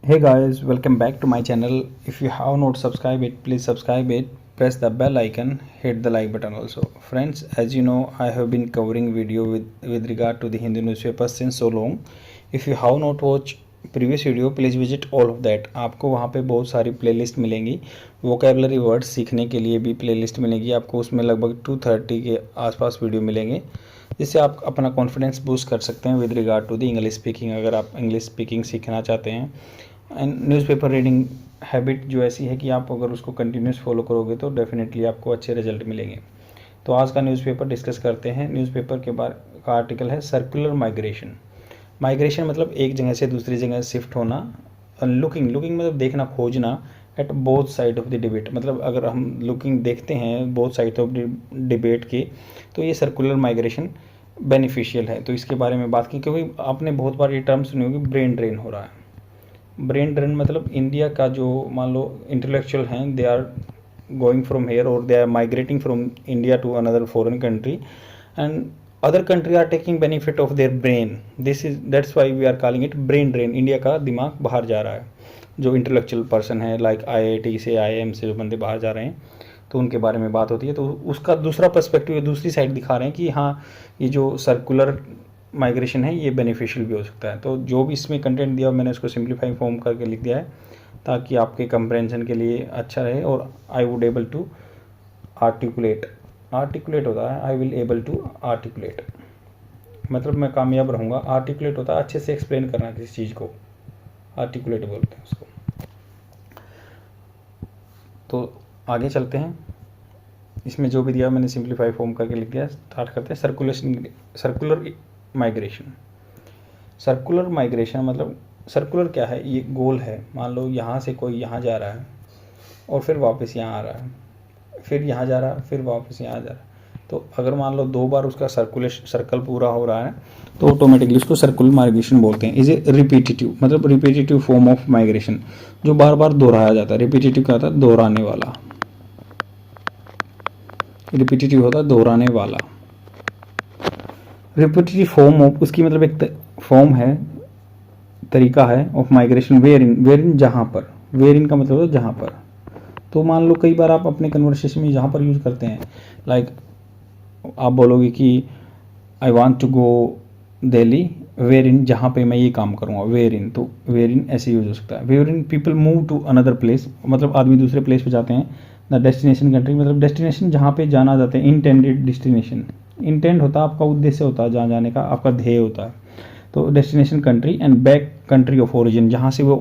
Hey guys, welcome back to my channel. If you have not subscribed it, please subscribe it. Press the bell icon, hit the like button also. Friends, as you know, I have been covering video with regard to the Hindu newspapers since so long. If you have not watched previous video, please visit all of that. आपको वहाँ पे बहुत सारी playlist मिलेंगी. Vocabulary words सीखने के लिए भी प्लेलिस्ट मिलेगी आपको. उसमें लगभग 230 के आसपास वीडियो मिलेंगे, जिससे आप अपना कॉन्फिडेंस बूस्ट कर सकते हैं with regard to the English speaking. अगर आप इंग्लिश स्पीकिंग सीखना चाहते हैं, एंड न्यूज़पेपर रीडिंग हैबिट जो ऐसी है कि आप अगर उसको कंटिन्यूस फॉलो करोगे तो डेफिनेटली आपको अच्छे रिजल्ट मिलेंगे. तो आज का न्यूज़पेपर डिस्कस करते हैं. न्यूज़पेपर के बारे का आर्टिकल है सर्कुलर माइग्रेशन. माइग्रेशन मतलब एक जगह से दूसरी जगह शिफ्ट होना. लुकिंग मतलब देखना, खोजना. At both side of the debate मतलब अगर हम लुकिंग देखते हैं both side of the debate की, तो ये सर्कुलर माइग्रेशन बेनिफिशियल है. तो इसके बारे में बात की, क्योंकि आपने बहुत बार ये टर्म सुनी होगी, ब्रेन ड्रेन हो रहा है. ब्रेन ड्रेन मतलब इंडिया का जो मान लो इंटेलेक्चुअल हैं, they are going from here और they are migrating from India to another foreign country, and other country are taking benefit of their brain. That's why we are calling it brain drain. India का दिमाग बाहर जा रहा है. जो intellectual person है, like IIT से, IIM से जो बंदे बाहर जा रहे हैं, तो उनके बारे में बात होती है. तो उसका दूसरा पर्सपेक्टिव, दूसरी साइड दिखा रहे हैं कि हाँ, ये जो सर्कुलर माइग्रेशन है ये बेनिफिशियल भी हो सकता है. तो जो भी इसमें कंटेंट दिया मैंने उसको सिंप्लीफाई फॉर्म करके लिख दिया है, ताकि आपके कंप्रेंशन के लिए अच्छा रहे. और I would able to articulate होता है, I will able to articulate मतलब मैं कामयाब रहूँगा. आर्टिकुलेट होता है अच्छे से एक्सप्लेन करना किसी चीज़ को, आर्टिकुलेट बोलते हैं उसको. तो आगे चलते हैं. इसमें जो भी दिया मैंने सिंप्लीफाई फॉर्म करके लिख दिया. स्टार्ट करते हैं. Circular migration. सर्कुलर माइग्रेशन मतलब सर्कुलर क्या है, ये गोल है. मान लो यहाँ से कोई यहाँ जा रहा है और फिर वापस यहाँ आ रहा है, फिर यहाँ जा रहा है, फिर वापस यहाँ जा रहा है. तो अगर मान लो 2 बार उसका सर्कल पूरा हो रहा है, तो ऑटोमेटिकली उसको सर्कुलर माइग्रेशन बोलते हैं. इज ए रिपीटेटिव मतलब रिपीटेटिव फॉर्म ऑफ माइग्रेशन, जो बार बार दोहराया जाता है. रिपीटेटिव क्या होता है, दोहराने वाला. रिपीटेटिव होता है दोहराने वाला. रिपीटेटिव फॉर्म ऑफ, उसकी मतलब एक फॉर्म है, तरीका है, ऑफ माइग्रेशन. वेयर इन जहाँ पर. वेयर इन का मतलब है जहाँ पर. तो मान लो कई बार आप अपने कन्वर्सेशन में जहाँ पर यूज़ करते हैं, लाइक आप बोलोगे कि I want to go Delhi, where in जहाँ पे मैं ये काम करूँगा, वेयर इन. तो वेयर इन ऐसे यूज हो सकता है. Wherein people move to another place मतलब आदमी दूसरे प्लेस पे जाते हैं. द डेस्टिनेशन कंट्री मतलब डेस्टिनेशन जहाँ पे जाना जाते हैं. इंटेंडेड डेस्टिनेशन, इंटेंड होता है आपका उद्देश्य होता है, जहाँ जाने का आपका ध्येय होता है. तो destination country and back country of origin, जहाँ से वो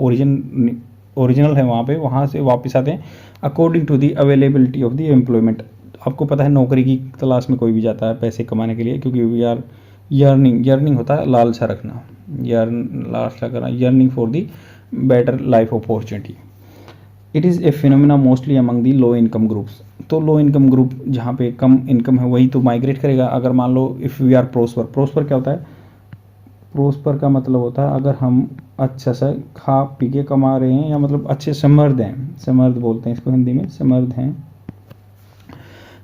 ओरिजिनल है वहाँ से वापस आते हैं. According to the availability of the employment. आपको पता है नौकरी की तलाश में कोई भी जाता है पैसे कमाने के लिए, क्योंकि वी आर यर्निंग होता है लालसा रखना, लालसा करना, yearning for the better life opportunity. It is a phenomena mostly among the low income groups. तो लो इनकम ग्रुप जहाँ पे कम इनकम है वही तो माइग्रेट करेगा. अगर मान लो इफ़ वी आर प्रोस्पर क्या होता है, प्रोस्पर का मतलब होता है अगर हम अच्छा सा खा पी के कमा रहे हैं, या मतलब अच्छे समृद्ध हैं, समृद्ध बोलते हैं इसको हिंदी में, समृद्ध हैं.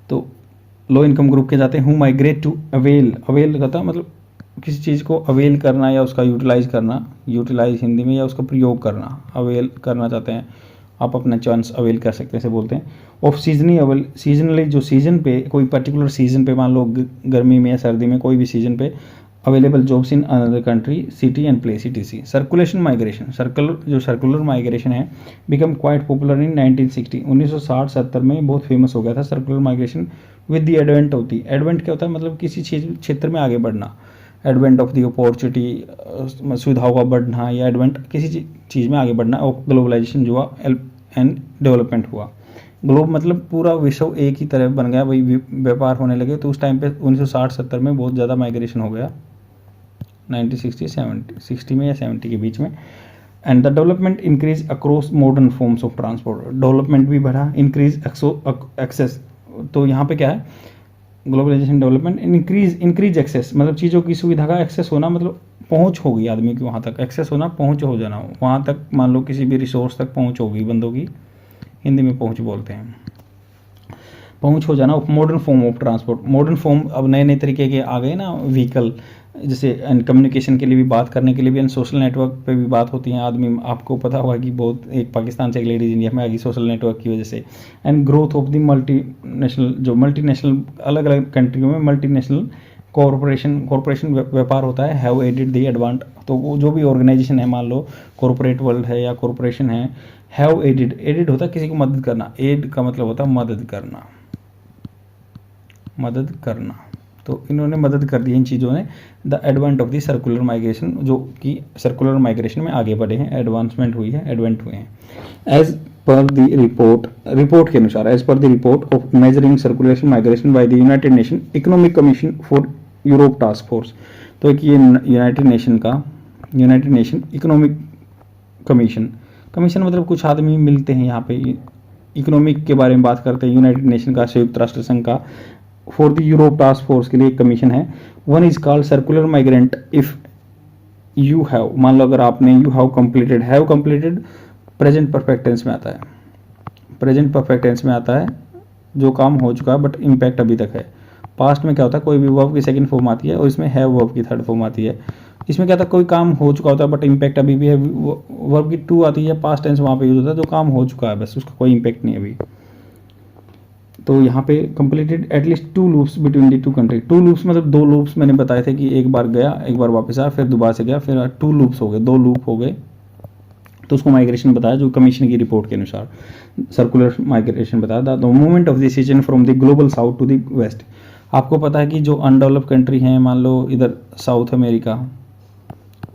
तो लो इनकम ग्रुप के जाते हैं. हु माइग्रेट टू अवेल कहता है मतलब किसी चीज़ को अवेल करना या उसका यूटिलाइज हिंदी में, या उसका प्रयोग करना. अवेल करना चाहते हैं आप, अपना चांस अवेल कर सकते हैं, ऐसे बोलते हैं. ऑफ सीजनली जो सीजन पे, कोई पर्टिकुलर सीजन पे, मान लो गर्मी में या सर्दी में, कोई भी सीजन पे available jobs in another country, city and place, etc. Circulation migration, circular migration है, बिकम क्वाइट पॉपुलर इन 1960. 1960-70 में बहुत फेमस हो गया था circular migration. With the advent होती, एडवेंट क्या होता है मतलब किसी क्षेत्र में आगे बढ़ना. एडवेंट ऑफ द अपॉर्चुनिटी, सुविधाओं का बढ़ना, या एडवेंट किसी चीज़ में आगे बढ़ना. ऑफ ग्लोबलाइजेशन जो हुआ एंड डेवलपमेंट हुआ. ग्लोब मतलब पूरा विश्व एक ही तरह बन गया, वही व्यापार होने लगे. तो उस टाइम पे 1960-70 में बहुत ज़्यादा माइग्रेशन हो गया, 1960 में या 70 के बीच में. And the development increase across modern forms of transport. Development भी बढ़ा, इंक्रीज एक्सेस. तो यहाँ पे क्या है, ग्लोबलाइजेशन, डेवलपमेंट, इंक्रीज एक्सेस मतलब चीज़ों की सुविधा का एक्सेस होना, मतलब पहुँच होगी आदमी की वहाँ तक. एक्सेस होना, पहुँच हो जाना वहाँ तक. मान लो किसी भी रिसोर्स तक पहुँच होगी, बंदों की हिंदी में पहुँच बोलते हैं. पहुंच हो जाना of modern form of transport. Modern form अब नए नए तरीके के आ गए ना व्हीकल, जैसे कम्युनिकेशन के लिए भी, बात करने के लिए भी, एंड सोशल नेटवर्क पे भी बात होती है आदमी। आपको पता होगा कि बहुत, एक पाकिस्तान से एक लेडीज इंडिया में आ गई सोशल नेटवर्क की वजह से। And growth of the multinational, जो मल्टीनेशनल अलग अलग कंट्रियों में मल्टीनेशनल कॉरपोरेशन व्यापार होता है, हैव एडेड दी एडवांट। तो वो जो भी ऑर्गेनाइजेशन है, मान लो कॉरपोरेट वर्ल्ड है या कॉरपोरेशन है, हैव एडेड, एडेड होता है किसी को मदद करना, एड का मतलब होता है मदद करना, मदद करना। तो इन्होंने मदद कर दी इन चीज़ों ने, the एडवांट of the circular migration, जो कि सर्कुलर माइग्रेशन में आगे बढ़े हैं, एडवांसमेंट हुई है, एडवेंट हुए हैं। एज पर द रिपोर्ट के अनुसार, as per the report of measuring circulation migration by the United Nation economic commission for Europe task force. तो एक ये United Nation economic commission, commission मतलब कुछ आदमी मिलते हैं यहाँ पे, इकोनॉमिक के बारे में बात करते हैं, यूनाइटेड नेशन का, संयुक्त राष्ट्र संघ का, for the Europe task force के लिए एक कमीशन है। One is called circular migrant if you have, मान लो अगर आपने you have completed present perfect tense में आता है, प्रेजेंट परफेक्ट टेंस में आता है जो काम हो चुका है बट इम्पैक्ट अभी तक है। पास्ट में क्या होता है, कोई भी वर्ब की सेकंड फॉर्म आती है और इसमें हैव वर्ब की थर्ड फॉर्म आती है। इसमें क्या था, कोई काम हो चुका होता है बट इम्पैक्ट अभी भी है, वर्ब की टू आती है, पास्ट टेंस वहाँ पे यूज होता है, जो काम हो चुका है बस उसका कोई इम्पैक्ट नहीं अभी। तो यहाँ पे completed at least 2 loops between the 2 country. 2 loops मतलब 2 लूप्स मैंने बताए थे कि एक बार गया, एक बार वापस आया, फिर दोबारा से गया, फिर 2 लूप्स हो गए, 2 लूप हो गए। तो उसको माइग्रेशन बताया, जो कमीशन की रिपोर्ट के अनुसार सर्कुलर माइग्रेशन बताया। The movement of the season from the global south to the west. आपको पता है कि जो अनडेवलप कंट्री हैं, मान लो इधर south America,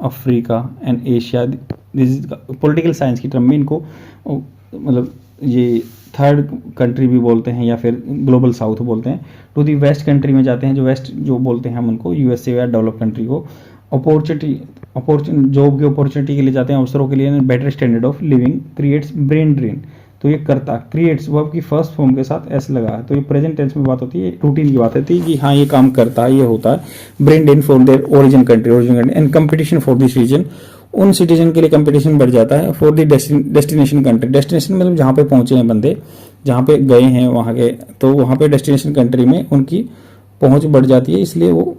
Africa and Asia, this political science की टर्म में इनको मतलब ये थर्ड कंट्री भी बोलते हैं या फिर ग्लोबल साउथ बोलते हैं। टू दी वेस्ट कंट्री में जाते हैं, जो वेस्ट जो बोलते हैं हम उनको, यूएसए या डेवलप कंट्री को। अपॉर्चुनिटी जॉब की अपॉर्चुनिटी के लिए जाते हैं, अवसरों के लिए, better standard of living, creates brain drain. तो ये करता, क्रिएट्स वर्ब की फर्स्ट फॉर्म के साथ एस लगा है, तो ये प्रेजेंट टेंस में बात होती है, रूटीन की बात होती है कि हाँ ये काम करता है, ये होता है। Brain drain for their origin country and competition for this region, उन सिटीजन के लिए कंपटीशन बढ़ जाता है। फॉर द डेस्टिनेशन कंट्री, डेस्टिनेशन मतलब जहाँ पे पहुंचे हैं बंदे, जहाँ पे गए हैं वहाँ के, तो वहाँ पे डेस्टिनेशन कंट्री में उनकी पहुंच बढ़ जाती है, इसलिए वो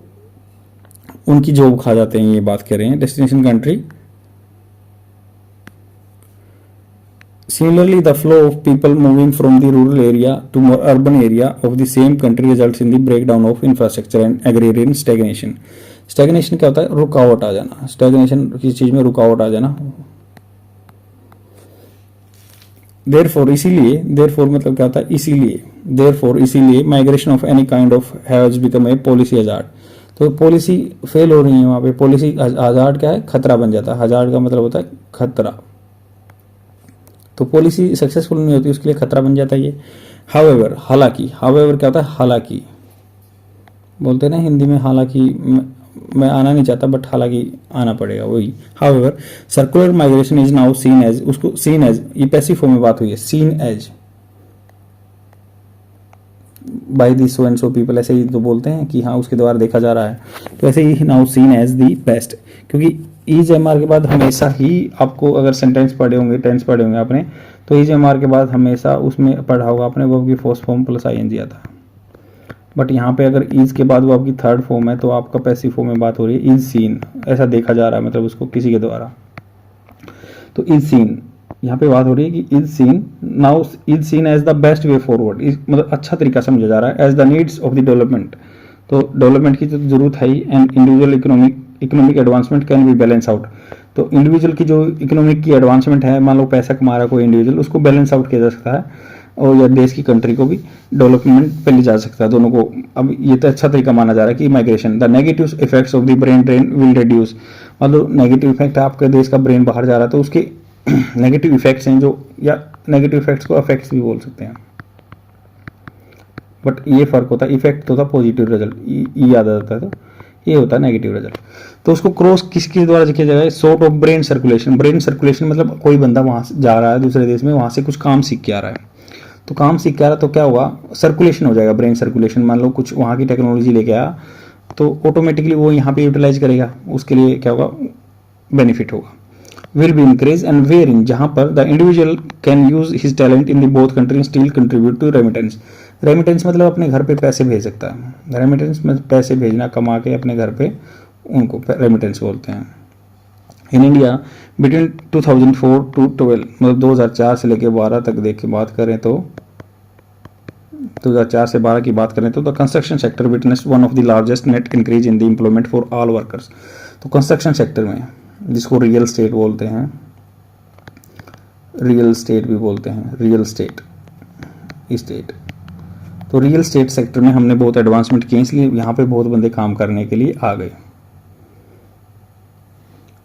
उनकी जॉब खा जाते हैं, ये बात कर रहे हैं destination country. Similarly, the flow of people moving from the rural area to more urban area of the same country results in the breakdown of infrastructure and agrarian stagnation. Stagnation क्या होता है, रुकावट आ जाना। Stagnation किसी चीज में रुकावट आ जाना। Therefore इसीलिए, therefore मतलब क्या होता है, इसीलिए, therefore इसीलिए migration of any kind of has become a policy hazard। तो पॉलिसी फेल हो रही है वहाँ पे, पॉलिसी hazard क्या है, खतरा बन जाता है। hazard का मतलब होता है खतरा, तो पॉलिसी सक्सेसफुल नहीं होती, उसके लिए खतरा बन जाता है ये। हाउएवर, हालांकि, हाउएवर क्या होता है, हालांकि बोलते हैं ना हिंदी में, हालांकि मैं आना नहीं चाहता बट हालांकि आना पड़ेगा, वही। However circular migration is now seen as, उसको सीन एज, ये पैसिव फॉर्म में बात हुई है, seen as by the so and so people, ऐसे ही तो बोलते हैं कि हाँ उसके द्वारा देखा जा रहा है, तो ऐसे ही now seen as the best. क्योंकि ईज एम आर के बाद हमेशा ही आपको, अगर सेंटेंस पढ़े होंगे, टेंस पढ़े होंगे आपने, तो ईज एम आर के बाद हमेशा उसमें पढ़ा होगा आपने वर्ब की first form plus I N G आता है। बट यहाँ पे अगर ईज के बाद वो आपकी थर्ड फॉर्म है, तो आपका पैसिव फॉर्म में बात हो रही है, इज सीन, ऐसा देखा जा रहा है, मतलब उसको किसी के द्वारा। तो इज सीन, यहाँ पे बात हो रही है कि is seen, now is seen as the best way forward, मतलब अच्छा तरीका समझा जा रहा है, as the needs of the development. तो डेवलपमेंट की तो जरूरत है ही, and individual economic advancement can be balance out. तो इंडिविजुअल की जो इकोनॉमिक की एडवांसमेंट है, मान लो पैसा कमा रहा है कोई इंडिविजुअल, उसको बैलेंस आउट किया जा सकता है, और या देश की कंट्री को भी डेवलपमेंट पे ले जा सकता है, दोनों को। अब ये तो अच्छा तरीका माना जा रहा है कि migration, the negative effects of the brain drain will reduce, मतलब नेगेटिव इफेक्ट है, आपके देश का ब्रेन बाहर जा रहा है, तो उसके नेगेटिव इफेक्ट्स हैं जो, या नेगेटिव इफेक्ट्स को इफेक्ट्स भी बोल सकते हैं, बट ये फर्क होता है, इफेक्ट होता है पॉजिटिव रिजल्ट, ये याद आ जाता है, तो ये होता है नेगेटिव रिजल्ट। तो उसको क्रॉस किसके द्वारा किया जाएगा, sort of brain circulation. Brain circulation मतलब कोई बंदा वहां से जा रहा है दूसरे देश में, वहां से कुछ काम सीख के आ रहा है, तो काम सीख के आ रहा है, तो क्या होगा, सर्कुलेशन हो जाएगा, ब्रेन सर्कुलेशन। मान लो कुछ वहां की टेक्नोलॉजी लेके आया, तो ऑटोमेटिकली वो यहाँ पे यूटिलाइज करेगा, उसके लिए क्या होगा, बेनिफिट होगा। Will be increase and where in, जहां पर the individual can use his talent in the both country and still contribute to remittance. Remittance मतलब अपने घर पे पैसे भेज सकता है। रेमिटेंस में पैसे भेजना, कमा के अपने घर पे, उनको रेमिटेंस बोलते हैं। इन इंडिया बिटवीन 2004 टू 12 मतलब 2004 से लेके 12 तक देख के बात करें तो 2004 से 12 की बात करें तो the construction sector witness one of the largest net increase in the employment for all workers. तो कंस्ट्रक्शन सेक्टर में, जिसको रियल स्टेट बोलते हैं, रियल स्टेट भी बोलते हैं, रियल स्टेट स्टेट, तो रियल स्टेट सेक्टर में हमने बहुत एडवांसमेंट की, इसलिए यहाँ पे बहुत बंदे काम करने के लिए आ गए।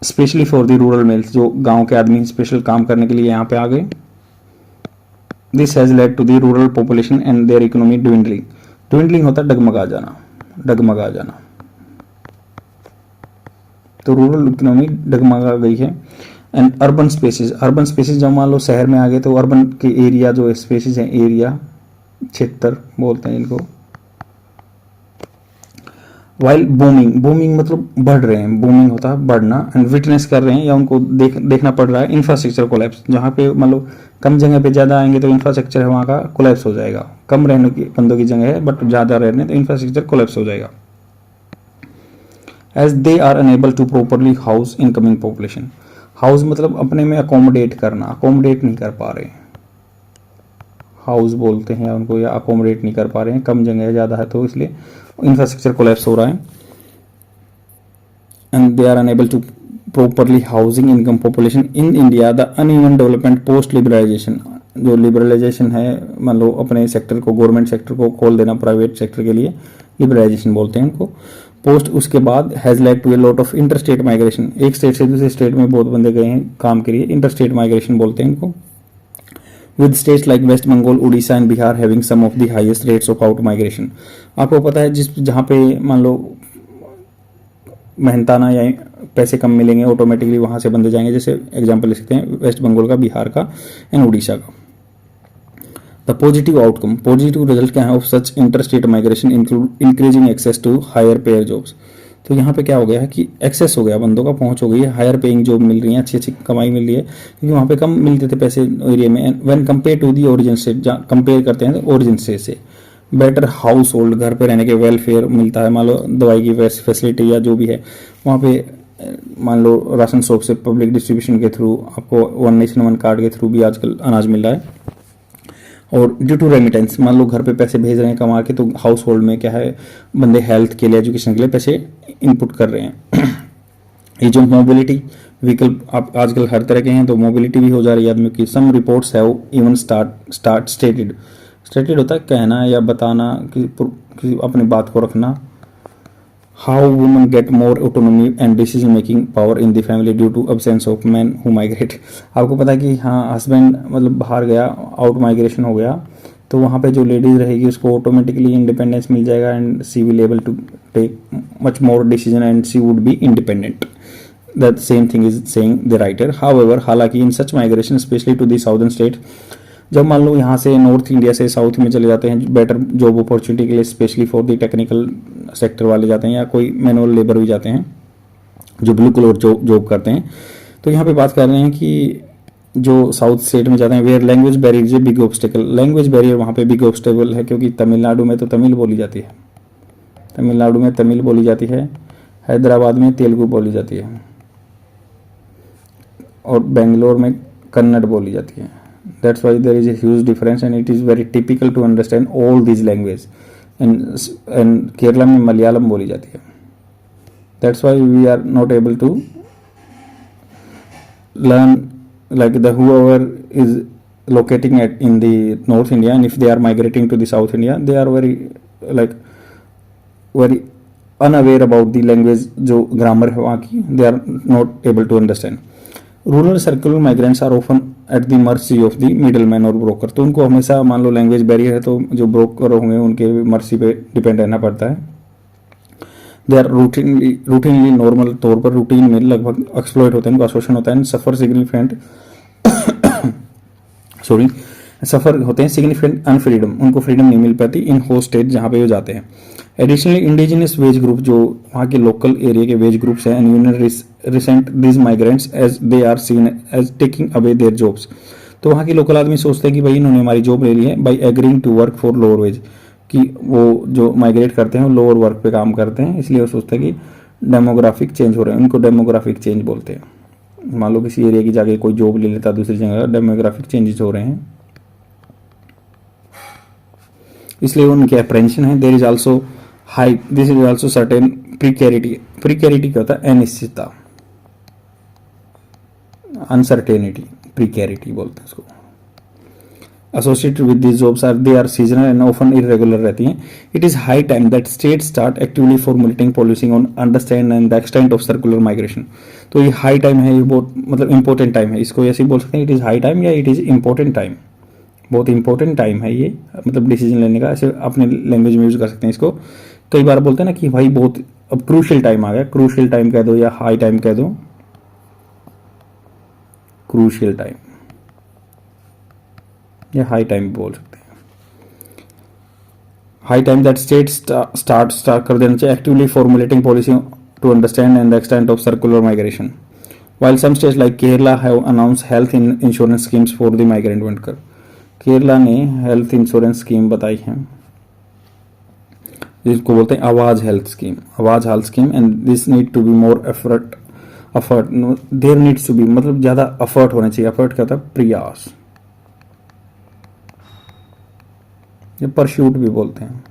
Specially for the rural males, जो गांव के आदमी स्पेशल काम करने के लिए यहाँ पे आ गए। This has led to the rural population and their economy dwindling. Dwindling होता है डगमगा जाना, डगमगा जाना, तो रूरल इकोनॉमी डगमगा गई है। And urban spaces, urban spaces जब मान लो शहर में आ गए तो अर्बन के एरिया जो स्पेसिस हैं, एरिया क्षेत्र बोलते हैं इनको। वाइल बूमिंग, बूमिंग मतलब बढ़ रहे हैं, बूमिंग होता है बढ़ना, एंड विटनेस कर रहे हैं या उनको देखना पड़ रहा है इंफ्रास्ट्रक्चर कोलैप्स। जहाँ पे मान लो कम जगह पे ज़्यादा आएंगे तो इंफ्रास्ट्रक्चर है वहाँ का कोलैप्स हो जाएगा। कम रहने की बंदों की जगह है बट ज़्यादा रहने तो इंफ्रास्ट्रक्चर कोलैप्स हो जाएगा। As they are unable to properly house incoming population. House मतलब अपने में अकोमोडेट करना, अकोमोडेट नहीं कर पा रहे हैं, हाउस बोलते हैं उनको, या अकोमोडेट नहीं कर पा रहे हैं, कम जगह है ज़्यादा है तो इसलिए इंफ्रास्ट्रक्चर कोलैप्स हो रहा है। And they are unable to properly housing income population in India. The uneven development post liberalisation, जो लिबरलाइजेशन है मान लो अपने सेक्टर को, गवर्नमेंट सेक्टर को खोल देना प्राइवेट सेक्टर के लिए, लिबरलाइजेशन बोलते हैं उनको। पोस्ट उसके बाद has led to a lot of interstate migration, एक स्टेट से दूसरे स्टेट में बहुत बंदे गए हैं काम के लिए, इंटरस्टेट माइग्रेशन बोलते हैं इनको। With states like West Bengal, Orissa and Bihar having some of the highest rates of out migration. आपको पता है जहाँ पे मान लो मेहनताना या पैसे कम मिलेंगे ऑटोमेटिकली वहाँ से बंदे जाएंगे। जैसे एग्जांपल ले सकते हैं वेस्ट बंगाल का, बिहार का एंड उड़ीसा का। The positive outcome, positive result क्या है of such interstate migration include increasing access to higher payer jobs. तो यहाँ पे क्या हो गया है कि एक्सेस हो गया, बंदों का पहुंच हो गई है, हायर पेइंग जॉब मिल रही है, अच्छी अच्छी कमाई मिल रही है, क्योंकि वहाँ पे कम मिलते थे पैसे एरिया में। When compare to the origin state, compare करते हैं तो ओरिजिन स्टेट से। बेटर हाउस होल्ड, घर पे रहने के वेलफेयर मिलता है, मान लो दवाई की फैसिलिटी या जो भी है वहाँ पे, मान लो राशन शॉप से पब्लिक डिस्ट्रीब्यूशन के थ्रू आपको वन नेशन वन कार्ड के थ्रू भी आजकल अनाज मिल रहा है। और ड्यू टू रेमिटेंस, मान लो घर पे पैसे भेज रहे हैं कमा के, तो हाउस होल्ड में क्या है, बंदे हेल्थ के लिए, एजुकेशन के लिए पैसे इनपुट कर रहे हैं। ये जो मोबिलिटी व्हीकल आप आजकल हर तरह के हैं तो मोबिलिटी भी हो जा रही है आदमी की। Some reports have even start stated, stated होता है कहना या बताना, कि अपनी बात को रखना। How women get more autonomy and decision making power in the family due to absence of man who migrate. आपको पता है कि हाँ हस्बैंड मतलब बाहर गया, आउट माइग्रेशन हो गया, तो वहाँ पे जो लेडीज रहेगी उसको ऑटोमेटिकली इंडिपेंडेंस मिल जाएगा and she will able to take much more decision and she would be independent. That same thing is saying the writer. However, हालांकि in such migration specially to the southern state, जब मान लो यहाँ से north India से south में चले जाते हैं बेटर जॉब अपॉर्चुनिटी के लिए, specially for the technical sector वाले जाते हैं या कोई मैनुअल लेबर भी जाते हैं जो ब्लू कलर जॉब करते हैं, तो यहाँ पे बात कर रहे हैं कि जो साउथ स्टेट में जाते हैं where language barrier is a big obstacle. Language barrier वहाँ पे बिग ऑब्स्टेकल है, क्योंकि तमिलनाडु में तो तमिल बोली जाती है, तमिलनाडु में तमिल बोली जाती है, हैदराबाद में तेलुगु बोली जाती है और बेंगलोर में कन्नड़ बोली जाती है। That's why there is a huge difference and it is very typical to understand all these languages. And Kerala में मलयालम बोली जाती है. That's why we are not able to learn like the whoever is locating at in the North India and if they are migrating to the South India, they are very unaware about the language जो grammar है वहाँ की, they are not able to understand. Rural circular migrants are often at the mercy of the middleman और broker. तो उनको हमेशा मान लो language barrier है तो जो ब्रोकर होंगे उनके मर्सी पे डिपेंड रहना पड़ता है। दे आर रूटीनली नॉर्मल तौर पर रूटीन में लगभग एक्सप्लॉइट होते हैं, उनका शोषण होता है। सफर होते हैं सिग्निफिकेंट अनफ्रीडम, उनको फ्रीडम नहीं मिल पाती इन होस्ट स्टेट जहाँ पे वो जाते हैं। एडिशनली इंडिजिनियस वेज ग्रुप, जो वहाँ के लोकल एरिया के वेज ग्रुप्स हैं, and union resent these migrants as they are seen as taking away their jobs. तो वहाँ के लोकल आदमी सोचते हैं कि भाई इन्होंने हमारी जॉब ले ली है by agreeing to work for lower wage, कि वो जो माइग्रेट करते हैं वो लोअर वर्क पे काम करते हैं, इसलिए वो सोचते हैं कि डेमोग्राफिक चेंज हो रहे हैं, उनको डेमोग्राफिक चेंज बोलते हैं। मान लो किसी एरिया की जगह कोई जॉब ले लेता है दूसरी जगह, डेमोग्राफिक चेंजेस हो रहे हैं, इसलिए उनकी अप्रेंशन है। There is also high, this is also certain precarity. Precarity क्या होता है? अनिश्चितता, अनसर्टेनिटी, प्रीकैरिटी बोलते हैं उसको। Associated with this jobs are they are seasonal and often irregular रहती हैं। It is high time that state start actively formulating policing on understand and the extent of circular migration. तो ये high time है, ये बहुत मतलब important time है, इसको ऐसे ही बोल सकते हैं, इट इज हाई टाइम या इट इज इंपॉर्टेंट टाइम। बहुत इंपॉर्टेंट टाइम है ये, मतलब डिसीजन लेने का, ऐसे अपने लैंग्वेज में यूज कर सकते हैं इसको। कई बार बोलते हैं ना कि भाई बहुत अब क्रूशियल टाइम आ गया, क्रूशियल टाइम कह दो या हाई टाइम कह दो, क्रूशियल टाइम या हाई टाइम बोल सकते हैं। High time that state start कर देना चाहिए actively formulating policy to understand and the extent of circular migration, while some states like Kerala have announced health insurance schemes for the migrant worker। Kerala ने health insurance scheme बताई है, जिसको बोलते हैं Awaaz health scheme, Awaaz health scheme. And this need to be more effort there needs to be, मतलब ज्यादा effort होना चाहिए। एफर्ट क्या होता है? प्रयास, ये परस्यूट भी बोलते हैं,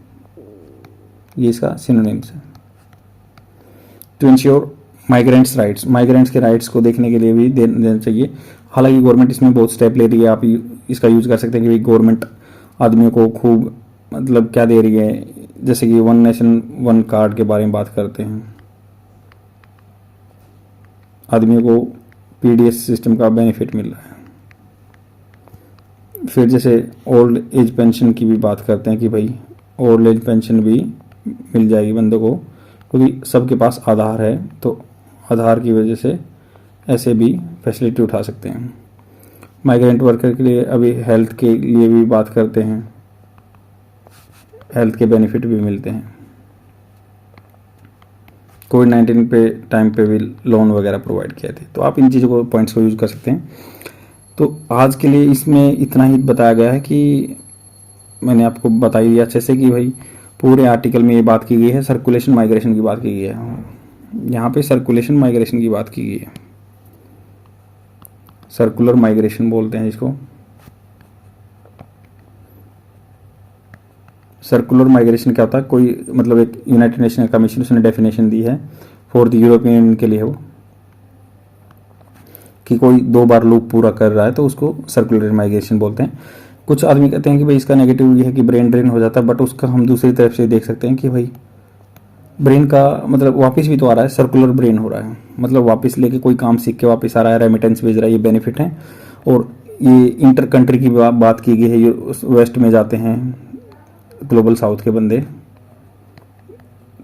ये इसका सिनोनिम्स है। To ensure migrants rights, migrants के राइट्स को देखने के लिए भी देना चाहिए। हालांकि गवर्नमेंट इसमें बहुत स्टेप ले रही है, आप इसका यूज कर सकते हैं कि गवर्नमेंट आदमियों को खूब मतलब क्या दे रही है, जैसे कि वन नेशन वन कार्ड के बारे में बात करते हैं, आदमियों को पीडीएस सिस्टम का बेनिफिट मिल रहा है। फिर जैसे ओल्ड एज पेंशन की भी बात करते हैं कि भाई ओल्ड एज पेंशन भी मिल जाएगी बंदों को, क्योंकि सबके पास आधार है, तो आधार की वजह से ऐसे भी फैसिलिटी उठा सकते हैं। माइग्रेंट वर्कर के लिए अभी हेल्थ के लिए भी बात करते हैं, हेल्थ के बेनिफिट भी मिलते हैं। कोविड-19 पे टाइम पे भी लोन वगैरह प्रोवाइड किए थे, तो आप इन चीज़ों को पॉइंट्स को यूज कर सकते हैं। तो आज के लिए इसमें इतना ही बताया गया है कि मैंने आपको बताई दिया अच्छे से कि भाई पूरे आर्टिकल में ये बात की गई है, सर्कुलेशन माइग्रेशन की बात की गई है। यहाँ पे सर्कुलेशन माइग्रेशन की बात की गई है, सर्कुलर माइग्रेशन बोलते हैं इसको। सर्कुलर माइग्रेशन क्या होता है? कोई मतलब एक यूनाइटेड नेशन कमीशन उसने डेफिनेशन दी है फॉर द यूरोपियन यूनियन के लिए, वो कि कोई 2 बार लूप पूरा कर रहा है तो उसको सर्कुलर माइग्रेशन बोलते हैं। कुछ आदमी कहते हैं कि भाई इसका नेगेटिव ये है कि ब्रेन ड्रेन हो जाता है, बट उसका हम दूसरी तरफ से देख सकते हैं कि भाई ब्रेन का मतलब वापस भी तो आ रहा है, सर्कुलर ब्रेन हो रहा है, मतलब वापस लेके कोई काम सीख के वापस आ रहा है, रेमिटेंस भेज रहा है, ये बेनिफिट है। और ये इंटर कंट्री की बात की गई है, ये वेस्ट में जाते हैं ग्लोबल साउथ के बंदे,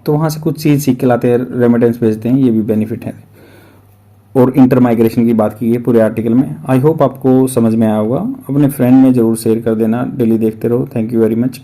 तो वहाँ से कुछ चीज़ सीख के लाते हैं, रेमिटेंस भेजते हैं, ये भी बेनिफिट है। और इंटर माइग्रेशन की बात की है पूरे आर्टिकल में। आई होप आपको समझ में आया होगा। अपने फ्रेंड में ज़रूर शेयर कर देना, डेली देखते रहो। Thank you very much.